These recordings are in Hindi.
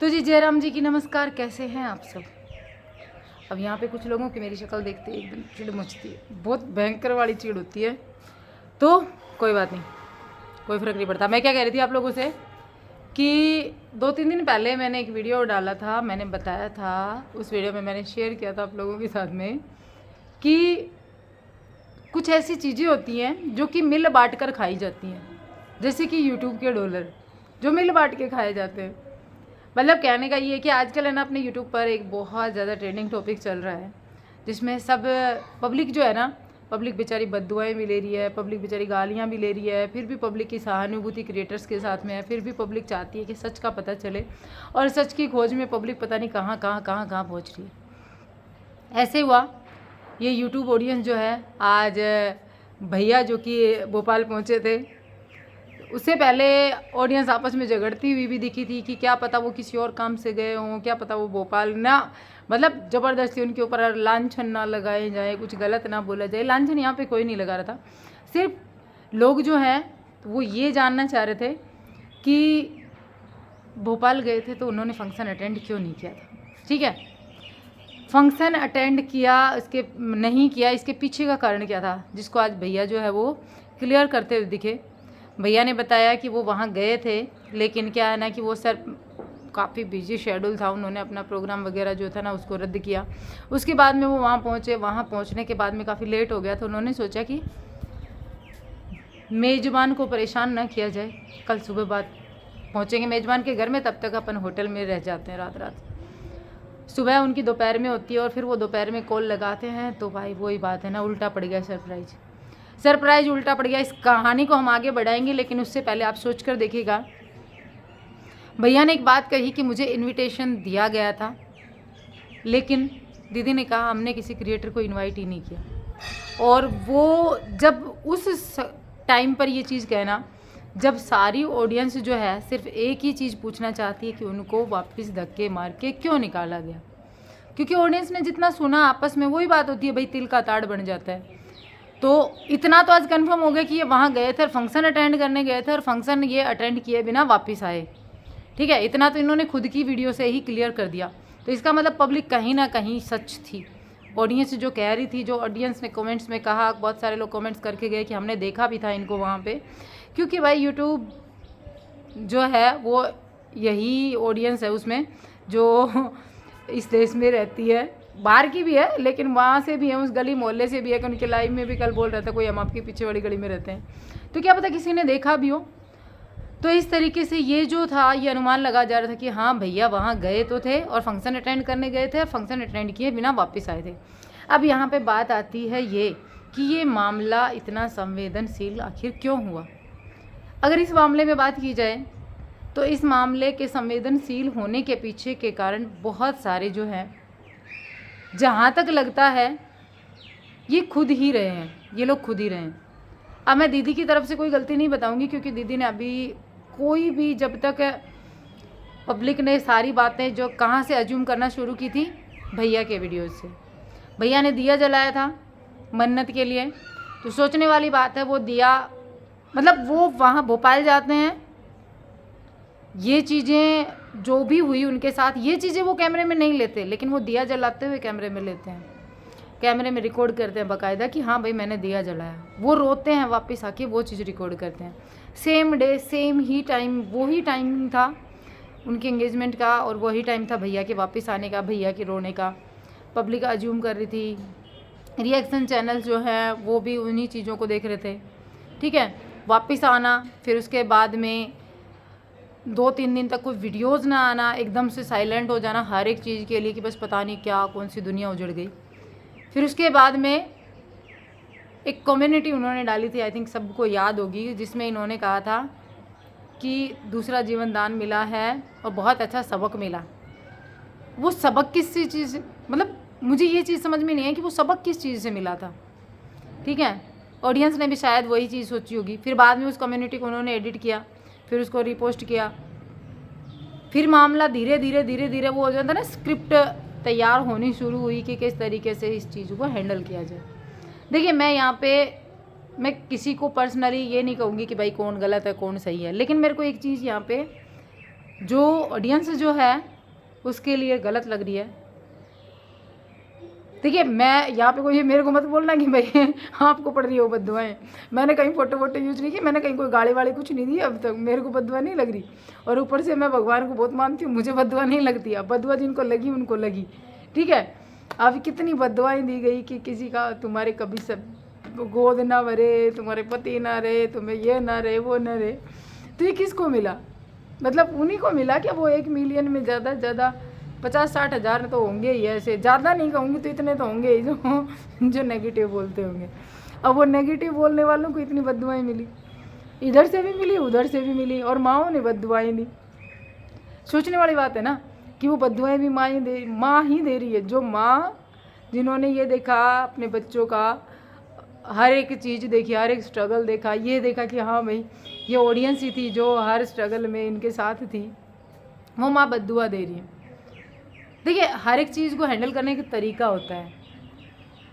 तो जी जयराम जी की नमस्कार। कैसे हैं आप सब। अब यहाँ पे कुछ लोगों की मेरी शक्ल देखते ही एकदम चिड़ मचती है, बहुत भयंकर वाली चिड़ होती है। तो कोई बात नहीं, कोई फ़र्क नहीं पड़ता। मैं क्या कह रही थी आप लोगों से कि 2-3 दिन पहले मैंने एक वीडियो डाला था। मैंने बताया था, उस वीडियो में मैंने शेयर किया था आप लोगों के साथ में कि कुछ ऐसी चीज़ें होती हैं जो कि मिल बांट कर खाई जाती हैं, जैसे कि यूट्यूब के डॉलर जो मिल बांट के खाए जाते हैं। मतलब कहने का ये है कि आजकल है ना, अपने यूट्यूब पर एक बहुत ज़्यादा ट्रेंडिंग टॉपिक चल रहा है, जिसमें सब पब्लिक जो है ना, पब्लिक बेचारी बद्दुआएं भी ले रही है, पब्लिक बेचारी गालियाँ भी ले रही है, फिर भी पब्लिक की सहानुभूति क्रिएटर्स के साथ में है, फिर भी पब्लिक चाहती है कि सच का पता चले, और सच की खोज में पब्लिक पता नहीं कहाँ पहुँच रही है। ऐसे हुआ ये यूट्यूब ऑडियंस जो है, आज भैया जो कि भोपाल पहुँचे थे, उससे पहले ऑडियंस आपस में झगड़ती हुई भी दिखी थी कि क्या पता वो किसी और काम से गए हों, क्या पता वो भोपाल ना, मतलब ज़बरदस्ती उनके ऊपर लांछन ना लगाए जाए, कुछ गलत ना बोला जाए। लांछन यहाँ पे कोई नहीं लगा रहा था, सिर्फ लोग जो हैं वो ये जानना चाह रहे थे कि भोपाल गए थे तो उन्होंने फंक्शन अटेंड क्यों नहीं किया था। ठीक है, फंक्शन अटेंड किया, इसके नहीं किया, इसके पीछे का कारण क्या था, जिसको आज भैया जो है वो क्लियर करते हुए दिखे। भैया ने बताया कि वो वहाँ गए थे, लेकिन क्या है ना कि वो सर काफ़ी बिजी शेड्यूल था, उन्होंने अपना प्रोग्राम वगैरह जो था ना उसको रद्द किया। उसके बाद में वो वहाँ पहुँचे, वहाँ पहुँचने के बाद में काफ़ी लेट हो गया, तो उन्होंने सोचा कि मेज़बान को परेशान ना किया जाए, कल सुबह बाद पहुँचेंगे मेज़बान के घर में, तब तक अपन होटल में रह जाते हैं रात। सुबह उनकी दोपहर में होती है और फिर वो दोपहर में कॉल लगाते हैं, तो भाई वही बात है ना, उल्टा पड़ गया सरप्राइज उल्टा पड़ गया। इस कहानी को हम आगे बढ़ाएंगे, लेकिन उससे पहले आप सोच कर देखिएगा। भैया ने एक बात कही कि मुझे इनविटेशन दिया गया था, लेकिन दीदी ने कहा हमने किसी क्रिएटर को इनवाइट ही नहीं किया। और वो जब उस टाइम पर ये चीज़ कहना, जब सारी ऑडियंस जो है सिर्फ एक ही चीज़ पूछना चाहती है कि उनको वापस धक्के मार के क्यों निकाला गया, क्योंकि ऑडियंस ने जितना सुना आपस में वही बात होती है भाई, तिल का ताड़ बन जाता है। तो इतना तो आज कंफर्म हो गया कि ये वहाँ गए थे और फंक्शन अटेंड करने गए थे, और फंक्शन ये अटेंड किए बिना वापस आए। ठीक है, इतना तो इन्होंने खुद की वीडियो से ही क्लियर कर दिया। तो इसका मतलब पब्लिक कहीं ना कहीं सच थी। ऑडियंस जो कह रही थी, जो ऑडियंस ने कमेंट्स में कहा, बहुत सारे लोग कमेंट्स करके गए कि हमने देखा भी था इनको वहाँ पे, क्योंकि भाई यूट्यूब जो है वो यही ऑडियंस है उसमें जो इस देश में रहती है, बाहर की भी है लेकिन वहाँ से भी है, उस गली मोहल्ले से भी है। कि उनके लाइव में भी कल बोल रहा था कोई, हम आपके पीछे वाली गली में रहते हैं, तो क्या पता किसी ने देखा भी हो। तो इस तरीके से ये जो था, ये अनुमान लगा जा रहा था कि हाँ भैया वहाँ गए तो थे और फंक्शन अटेंड करने गए थे, और फंक्शन अटेंड किए बिना वापस आए थे। अब यहाँ पे बात आती है ये कि ये मामला इतना संवेदनशील आखिर क्यों हुआ। अगर इस मामले में बात की जाए तो इस मामले के संवेदनशील होने के पीछे के कारण बहुत सारे जो हैं, जहाँ तक लगता है ये खुद ही रहे हैं, ये लोग खुद ही रहे हैं। अब मैं दीदी की तरफ से कोई गलती नहीं बताऊंगी, क्योंकि दीदी ने अभी कोई भी, जब तक पब्लिक ने सारी बातें जो कहाँ से अज्यूम करना शुरू की थी, भैया के वीडियोज़ से। भैया ने दिया जलाया था मन्नत के लिए, तो सोचने वाली बात है, वो दिया मतलब वो वहाँ भोपाल जाते हैं, ये चीज़ें जो भी हुई उनके साथ, ये चीज़ें वो कैमरे में नहीं लेते, लेकिन वो दिया जलाते हुए कैमरे में लेते हैं, कैमरे में रिकॉर्ड करते हैं बाकायदा कि हाँ भाई मैंने दिया जलाया। वो रोते हैं वापस आके, वो चीज़ रिकॉर्ड करते हैं। सेम डे सेम ही टाइम, वही टाइम था उनके एंगेजमेंट का, और वही टाइम था भैया के वापस आने का, भैया के रोने का। पब्लिक अज्यूम कर रही थी, रिएक्शन चैनल जो है वो भी उन्हीं चीज़ों को देख रहे थे। ठीक है, वापस आना, फिर उसके बाद में 2-3 दिन तक कोई वीडियोज़ ना आना, एकदम से साइलेंट हो जाना हर एक चीज़ के लिए कि बस पता नहीं क्या कौन सी दुनिया उजड़ गई। फिर उसके बाद में एक कम्युनिटी उन्होंने डाली थी, आई थिंक सबको याद होगी, जिसमें इन्होंने कहा था कि दूसरा जीवन दान मिला है और बहुत अच्छा सबक मिला। वो सबक किस चीज़ से, मतलब मुझे ये चीज़ समझ में नहीं है कि वो सबक किस चीज़ से मिला था। ठीक है, ऑडियंस ने भी शायद वही चीज़ सोची होगी। फिर बाद में उस कम्युनिटी को उन्होंने एडिट किया, फिर उसको रिपोस्ट किया, फिर मामला धीरे धीरे वो हो जाता ना, स्क्रिप्ट तैयार होनी शुरू हुई कि किस तरीके से इस चीज़ को हैंडल किया जाए। देखिए, मैं यहाँ पे मैं किसी को पर्सनली ये नहीं कहूँगी कि भाई कौन गलत है कौन सही है, लेकिन मेरे को एक चीज़ यहाँ पे जो ऑडियंस जो है उसके लिए गलत लग रही है। देखिए, मैं यहाँ पे कोई मेरे को मत बोलना कि भाई आपको पड़ रही है वो बद्दुआएं। मैंने कहीं फोटो यूज नहीं की, मैंने कहीं कोई गाली वाली कुछ नहीं दी अब तक, मेरे को बद्दुआ नहीं लग रही। और ऊपर से मैं भगवान को बहुत मानती हूँ, मुझे बद्दुआ नहीं लगती। अब बद्दुआ जिनको लगी उनको लगी, ठीक है। अब कितनी बद्दुआएं दी गई कि किसी का तुम्हारे कभी सब गोद ना भरे, तुम्हारे पति ना रहे, तुम्हें ये ना रहे, वो ना रहे। तो ये किसको मिला? मतलब उन्हीं को मिला कि वो 1 मिलियन में ज़्यादा से ज़्यादा 50-60 हज़ार तो होंगे ही, ऐसे ज़्यादा नहीं कहूँगी तो इतने तो होंगे ही जो नेगेटिव बोलते होंगे। अब वो नेगेटिव बोलने वालों को इतनी बद्दुआएं मिली, इधर से भी मिली उधर से भी मिली, और माँओं ने बद्दुआएं दी। सोचने वाली बात है ना कि वो बद्दुआएं भी माँ ही दे रही है। जो माँ जिन्होंने ये देखा अपने बच्चों का हर एक चीज़ देखी, हर एक स्ट्रगल देखा, ये देखा कि हाँ भाई ये ऑडियंस ही थी जो हर स्ट्रगल में इनके साथ थी, वो माँ बद्दुआ दे रही है। देखिए, हर एक चीज़ को हैंडल करने का तरीका होता है।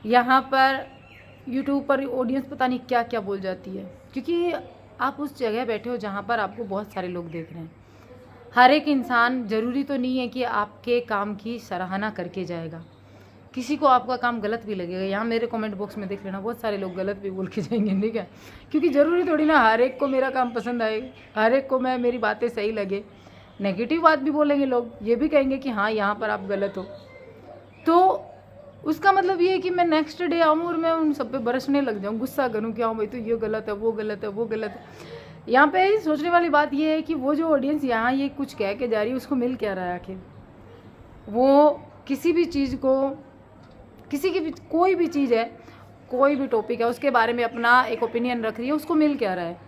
यहाँ पर यूट्यूब पर ऑडियंस पता नहीं क्या क्या बोल जाती है, क्योंकि आप उस जगह बैठे हो जहाँ पर आपको बहुत सारे लोग देख रहे हैं। हर एक इंसान ज़रूरी तो नहीं है कि आपके काम की सराहना करके जाएगा, किसी को आपका काम गलत भी लगेगा। यहाँ मेरे कमेंट बॉक्स में देख लेना, बहुत सारे लोग गलत भी बोल के जाएंगे, ठीक है। क्योंकि ज़रूरी थोड़ी ना हर एक को मेरा काम पसंद आए, हर एक को मेरी बातें सही लगे। नेगेटिव बात भी बोलेंगे लोग, ये भी कहेंगे कि हाँ यहाँ पर आप गलत हो। तो उसका मतलब ये है कि मैं नेक्स्ट डे आऊँ और मैं उन सब पे बरसने लग जाऊँ, गुस्सा करूँ कि हाँ भाई तो ये गलत है, वो गलत है, वो गलत है। यहाँ पे सोचने वाली बात ये है कि वो जो ऑडियंस यहाँ ये कुछ कह के जा रही है उसको मिल क्या रहा है आखिर। वो किसी भी चीज़ को, किसी की भी कोई भी चीज़ है, कोई भी टॉपिक है, उसके बारे में अपना एक ओपिनियन रख रही है, उसको मिल क्या रहा है।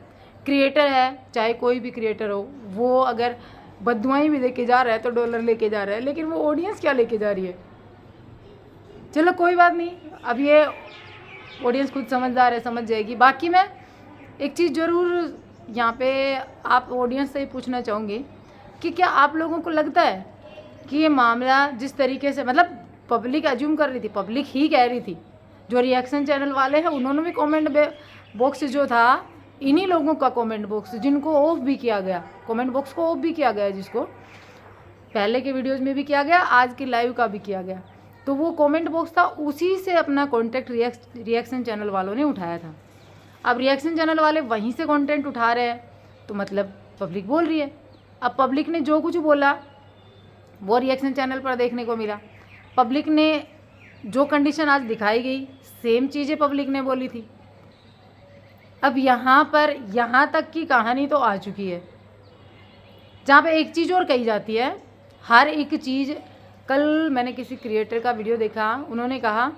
क्रिएटर है, चाहे कोई भी क्रिएटर हो, वो अगर बद्दुआएं भी लेके जा रहा है तो डॉलर लेके जा रहा है, लेकिन वो ऑडियंस क्या लेके जा रही है। चलो कोई बात नहीं, अब ये ऑडियंस खुद समझदार है, समझ जाएगी। बाकी मैं एक चीज़ ज़रूर यहाँ पे आप ऑडियंस से ही पूछना चाहूँगी कि क्या आप लोगों को लगता है कि ये मामला जिस तरीके से, मतलब पब्लिक एज्यूम कर रही थी, पब्लिक ही कह रही थी, जो रिएक्शन चैनल वाले हैं उन्होंने भी कमेंट बॉक्स जो था, इन्हीं लोगों का कमेंट बॉक्स जिनको ऑफ भी किया गया, कमेंट बॉक्स को ऑफ भी किया गया, जिसको पहले के वीडियोज़ में भी किया गया, आज की लाइव का भी किया गया, तो वो कमेंट बॉक्स था, उसी से अपना कॉन्टेक्ट रिएक्शन चैनल वालों ने उठाया था। अब रिएक्शन चैनल वाले वहीं से कंटेंट उठा रहे हैं, तो मतलब पब्लिक बोल रही है। अब पब्लिक ने जो कुछ बोला वो रिएक्शन चैनल पर देखने को मिला। पब्लिक ने जो कंडीशन आज दिखाई गई, सेम चीज़ें पब्लिक ने बोली थी। अब यहाँ पर यहाँ तक की कहानी तो आ चुकी है, जहाँ पे एक चीज़ और कही जाती है, हर एक चीज़। कल मैंने किसी क्रिएटर का वीडियो देखा, उन्होंने कहा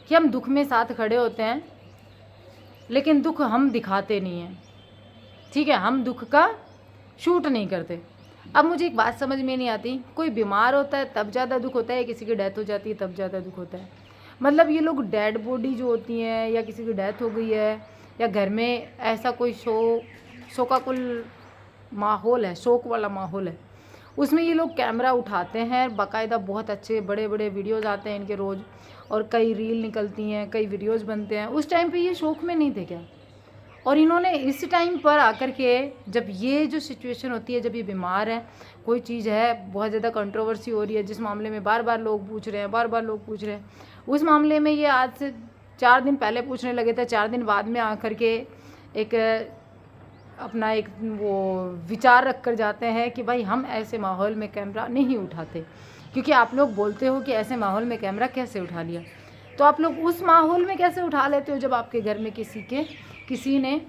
कि हम दुख में साथ खड़े होते हैं लेकिन दुख हम दिखाते नहीं हैं, ठीक है, हम दुख का शूट नहीं करते। अब मुझे एक बात समझ में नहीं आती, कोई बीमार होता है तब ज़्यादा दुख होता है, किसी की डेथ हो जाती है तब ज़्यादा दुख होता है। मतलब ये लोग डेड बॉडी जो होती हैं, या किसी की डेथ हो गई है, या घर में ऐसा कोई शोकाकुल माहौल है, शोक वाला माहौल है, उसमें ये लोग कैमरा उठाते हैं, बाकायदा बहुत अच्छे बड़े बड़े वीडियोज़ आते हैं इनके रोज़, और कई रील निकलती हैं, कई वीडियोज़ बनते हैं। उस टाइम पे ये शौक में नहीं थे क्या? और इन्होंने इस टाइम पर आकर के, जब ये जो सिचुएशन होती है, जब ये बीमार है, कोई चीज़ है, बहुत ज़्यादा कंट्रोवर्सी हो रही है, जिस मामले में बार बार लोग पूछ रहे हैं, उस मामले में ये आज से 4 दिन पहले पूछने लगे थे, 4 दिन बाद में आकर के एक अपना एक वो विचार रख कर जाते हैं कि भाई हम ऐसे माहौल में कैमरा नहीं उठाते, क्योंकि आप लोग बोलते हो कि ऐसे माहौल में कैमरा कैसे उठा लिया। तो आप लोग उस माहौल में कैसे उठा लेते हो जब आपके घर में किसी ने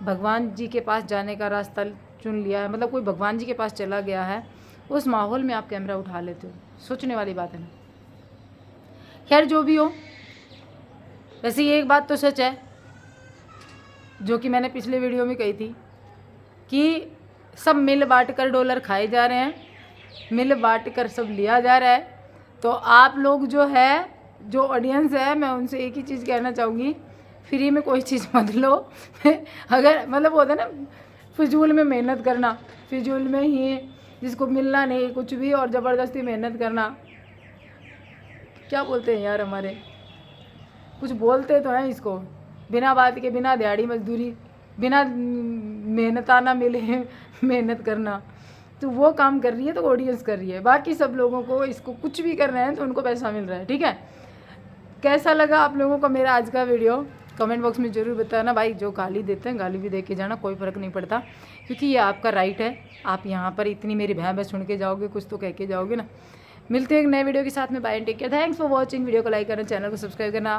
भगवान जी के पास जाने का रास्ता चुन लिया है, मतलब कोई भगवान जी के पास चला गया है, उस माहौल में आप कैमरा उठा लेते हो। सोचने वाली बात है ना। खैर जो भी हो, वैसे ये एक बात तो सच है जो कि मैंने पिछले वीडियो में कही थी कि सब मिल बांट कर डॉलर खाए जा रहे हैं, मिल बांट कर सब लिया जा रहा है। तो आप लोग जो है, जो ऑडियंस है, मैं उनसे एक ही चीज़ कहना चाहूँगी, फ्री में कोई चीज़ मत लो। अगर मतलब होता है ना फिजूल में मेहनत करना, फिजूल में ही जिसको मिलना नहीं कुछ भी, और ज़बरदस्ती मेहनत करना, क्या बोलते हैं यार, हमारे कुछ बोलते तो हैं इसको, बिना बात के, बिना दिहाड़ी मजदूरी, बिना मेहनताना मिले मेहनत करना, तो वो काम कर रही है तो ऑडियंस कर रही है, बाकी सब लोगों को इसको कुछ भी कर रहे हैं तो उनको पैसा मिल रहा है। ठीक है, कैसा लगा आप लोगों को मेरा आज का वीडियो कमेंट बॉक्स में ज़रूर बताना। भाई जो गाली देते हैं गाली भी दे के जाना, कोई फ़र्क नहीं पड़ता, क्योंकि ये आपका राइट है। आप यहाँ पर इतनी मेरी भैं सुन के जाओगे, कुछ तो कह के जाओगे ना। मिलते हैं एक नए वीडियो के साथ में। Bye, take care, thanks for watching. Video को लाइक करना, चैनल को सब्सक्राइब करना।